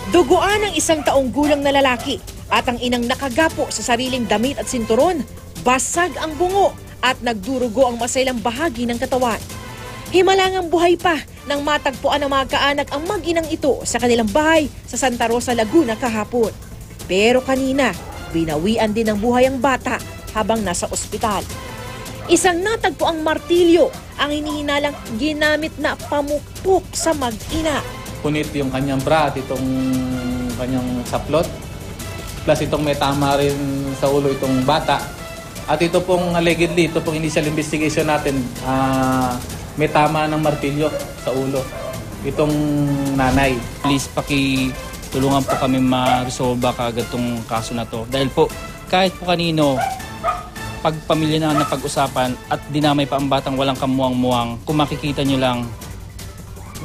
Duguan ng 1 taong gulang na lalaki at ang inang nakagapo sa sariling damit at sinturon, basag ang bungo at nagdurugo ang masailang bahagi ng katawan. Himalangang buhay pa nang matagpuan ng mga kaanak ang mag-inang ito sa kanilang bahay sa Santa Rosa, Laguna kahapon. Pero kanina, binawian din ng buhay ang bata habang nasa ospital. Isang natagpuang martilyo ang hinihinalang ginamit na pamukpok sa mag-ina. Punit yung kanyang bra at itong kanyang saplot. Plus itong may tama rin sa ulo itong bata. At ito pong allegedly, ito pong initial investigation natin, may tama ng martilyo sa ulo. Itong nanay. Please tulungan po kami ma-resolve kaagad itong kaso na to. Dahil po kahit po kanino, pag pamilya na napag-usapan at dinamay pa ang batang walang kamuwang-muwang, kung makikita nyo lang,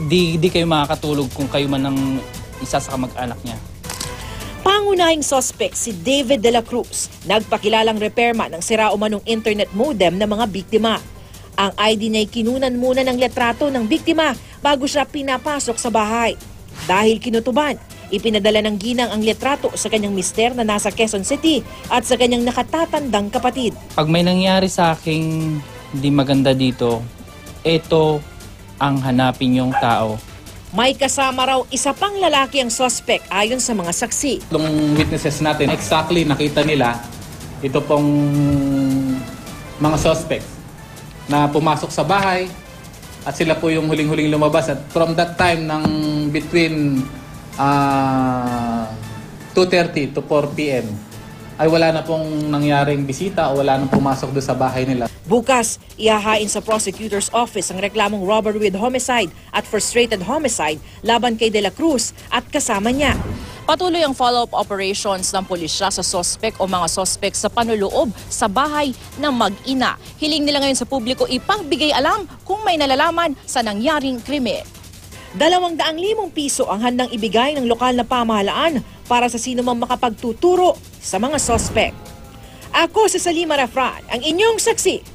di kayo makakatulog kung kayo man ang isa sa kamag-anak niya. Pangunahing suspect si David De La Cruz, nagpakilalang repairman ng sira-umanong internet modem ng mga biktima. Ang ID niya ay kinunan muna ng litrato ng biktima bago siya pinapasok sa bahay. Dahil kinutuban, ipinadala ng ginang ang litrato sa kanyang mister na nasa Quezon City at sa kanyang nakatatandang kapatid. Pag may nangyari sa aking hindi maganda dito, ito ang hanapin yung tao. May kasama raw isa pang lalaki ang suspect ayon sa mga saksi. Itong witnesses natin, exactly nakita nila ito pong mga suspects na pumasok sa bahay at sila po yung huling-huling lumabas. At from that time, ng between 2:30 to 4 p.m. ay wala na pong nangyaring bisita o wala nang pumasok doon sa bahay nila. Bukas, ihahain sa prosecutor's office ang reklamong robbery with homicide at frustrated homicide laban kay De La Cruz at kasama niya. Patuloy ang follow-up operations ng pulisya sa suspect o mga suspect sa panloloob sa bahay ng mag-ina. Hiling nila ngayon sa publiko ipagbigay alam kung may nalalaman sa nangyaring krimen. 200,000 piso ang handang ibigay ng lokal na pamahalaan para sa sino mang makapagtuturo sa mga suspect. Ako si Salima Rafran, ang inyong saksi